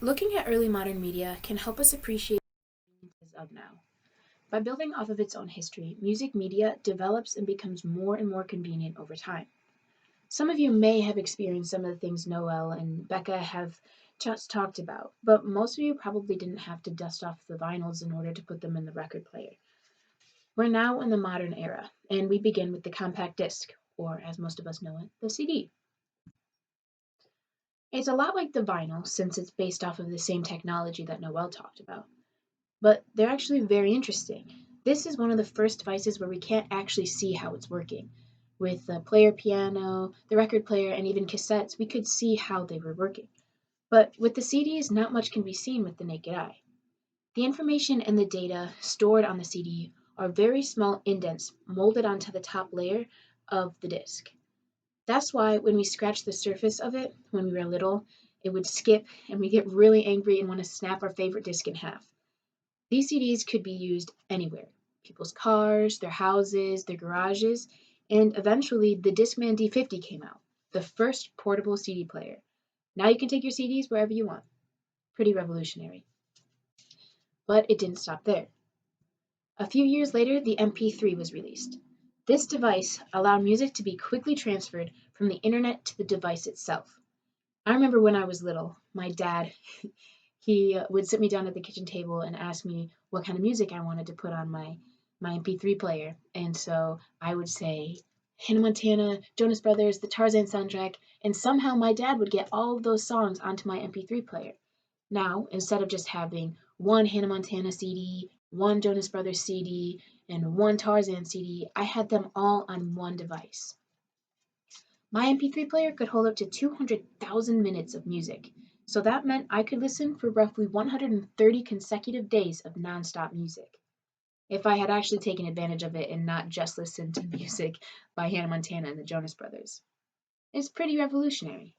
Looking at early modern media can help us appreciate the conveniences of now. By building off of its own history, music media develops and becomes more and more convenient over time. Some of you may have experienced some of the things Noel and Becca have just talked about, but most of you probably didn't have to dust off the vinyls in order to put them in the record player. We're now in the modern era, and we begin with the compact disc, or as most of us know it, the CD. It's a lot like the vinyl since it's based off of the same technology that Noel talked about, but they're actually very interesting. This is one of the first devices where we can't actually see how it's working. With the player piano, the record player, and even cassettes, we could see how they were working. But with the CDs, not much can be seen with the naked eye. The information and the data stored on the CD are very small indents molded onto the top layer of the disc. That's why when we scratch the surface of it when we were little, it would skip and we get really angry and want to snap our favorite disc in half. These CDs could be used anywhere: people's cars, their houses, their garages, and eventually the Discman D50 came out, the first portable CD player. Now you can take your CDs wherever you want. Pretty revolutionary. But it didn't stop there. A few years later, the MP3 was released. This device allowed music to be quickly transferred from the internet to the device itself. I remember when I was little, my dad, he would sit me down at the kitchen table and ask me what kind of music I wanted to put on my MP3 player. And so I would say Hannah Montana, Jonas Brothers, the Tarzan soundtrack, and somehow my dad would get all of those songs onto my MP3 player. Now, instead of just having one Hannah Montana CD, one Jonas Brothers CD, and one Tarzan CD, I had them all on one device. My MP3 player could hold up to 200,000 minutes of music, so that meant I could listen for roughly 130 consecutive days of nonstop music. If I had actually taken advantage of it and not just listened to music by Hannah Montana and the Jonas Brothers. It's pretty revolutionary.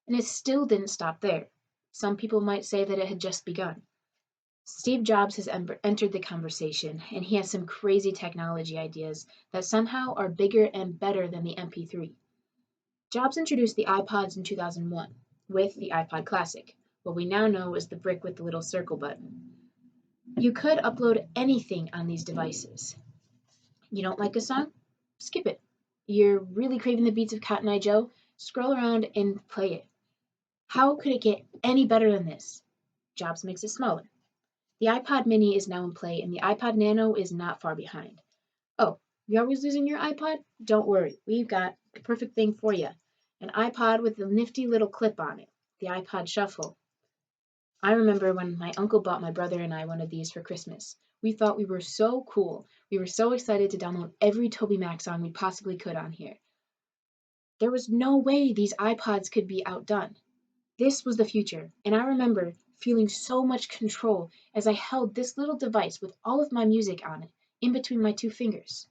And it still didn't stop there. Some people might say that it had just begun. Steve Jobs has entered the conversation, and he has some crazy technology ideas that somehow are bigger and better than the MP3. Jobs introduced the iPods in 2001 with the iPod Classic, what we now know as the brick with the little circle button. You could upload anything on these devices. You don't like a song? Skip it. You're really craving the beats of Cotton Eye Joe? Scroll around and play it. How could it get any better than this? Jobs makes it smaller. The iPod mini is now in play, and the iPod Nano is not far behind. Oh, you're always losing your iPod? Don't worry, we've got the perfect thing for you. An iPod with a nifty little clip on it, the iPod Shuffle. I remember when my uncle bought my brother and I one of these for Christmas. We thought we were so cool. We were so excited to download every TobyMac song we possibly could on here. There was no way these iPods could be outdone. This was the future, and I remember feeling so much control as I held this little device with all of my music on it in between my two fingers.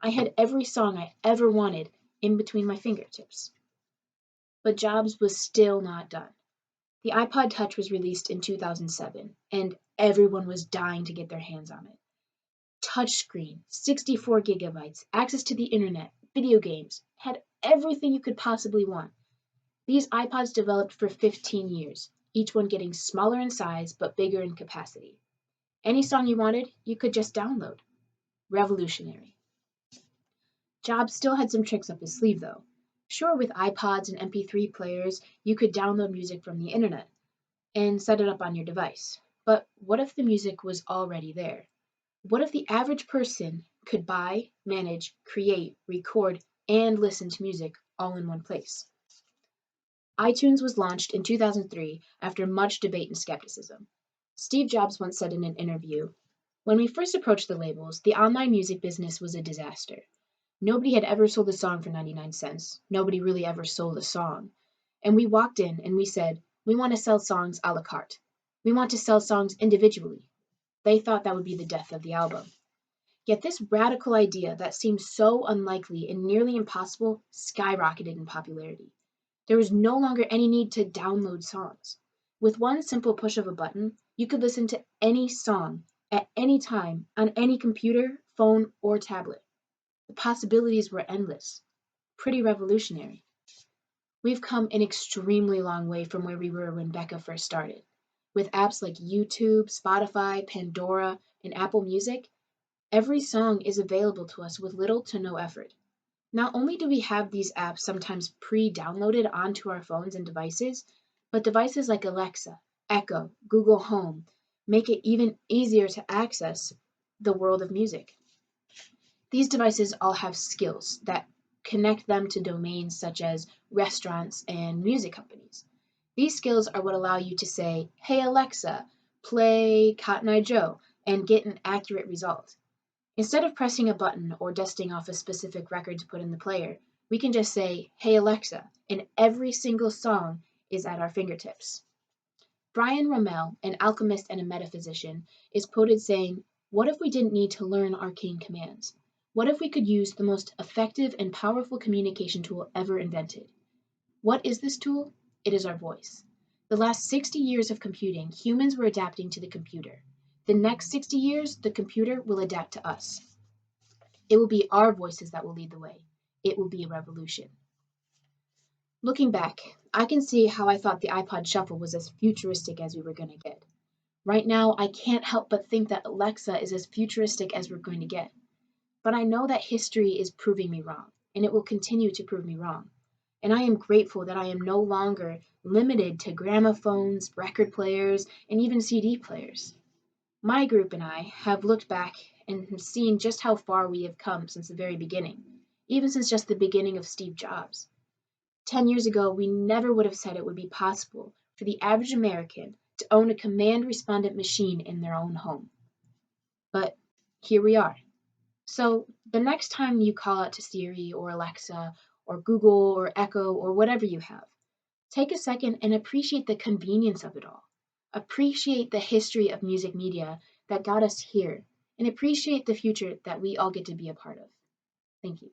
I had every song I ever wanted in between my fingertips. But Jobs was still not done. The iPod Touch was released in 2007, and everyone was dying to get their hands on it. Touchscreen, 64 gigabytes, access to the internet, video games, had everything you could possibly want. These iPods developed for 15 years, each one getting smaller in size but bigger in capacity. Any song you wanted, you could just download. Revolutionary. Jobs still had some tricks up his sleeve, though. Sure, with iPods and MP3 players, you could download music from the internet and set it up on your device. But what if the music was already there? What if the average person could buy, manage, create, record, and listen to music all in one place? iTunes was launched in 2003 after much debate and skepticism. Steve Jobs once said in an interview, "When we first approached the labels, the online music business was a disaster. Nobody had ever sold a song for 99 cents. Nobody really ever sold a song. And we walked in and we said, we want to sell songs a la carte. We want to sell songs individually." They thought that would be the death of the album. Yet this radical idea that seemed so unlikely and nearly impossible skyrocketed in popularity. There was no longer any need to download songs. With one simple push of a button, you could listen to any song at any time on any computer, phone, or tablet. The possibilities were endless. Pretty revolutionary. We've come an extremely long way from where we were when Becca first started. With apps like YouTube, Spotify, Pandora, and Apple Music, every song is available to us with little to no effort. Not only do we have these apps sometimes pre-downloaded onto our phones and devices, but devices like Alexa, Echo, Google Home make it even easier to access the world of music. These devices all have skills that connect them to domains such as restaurants and music companies. These skills are what allow you to say, "Hey Alexa, play Cotton Eye Joe," and get an accurate result. Instead of pressing a button or dusting off a specific record to put in the player, we can just say, "Hey Alexa," and every single song is at our fingertips. Brian Rommel, an alchemist and a metaphysician, is quoted saying, "What if we didn't need to learn arcane commands? What if we could use the most effective and powerful communication tool ever invented? What is this tool? It is our voice." The last 60 years of computing, humans were adapting to the computer. The next 60 years, the computer will adapt to us. It will be our voices that will lead the way. It will be a revolution. Looking back, I can see how I thought the iPod Shuffle was as futuristic as we were going to get. Right now, I can't help but think that Alexa is as futuristic as we're going to get. But I know that history is proving me wrong, and it will continue to prove me wrong. And I am grateful that I am no longer limited to gramophones, record players, and even CD players. My group and I have looked back and have seen just how far we have come since the very beginning, even since just the beginning of Steve Jobs. 10 years ago, we never would have said it would be possible for the average American to own a command respondent machine in their own home. But here we are. So the next time you call out to Siri or Alexa or Google or Echo or whatever you have, take a second and appreciate the convenience of it all. Appreciate the history of music media that got us here, and appreciate the future that we all get to be a part of. Thank you.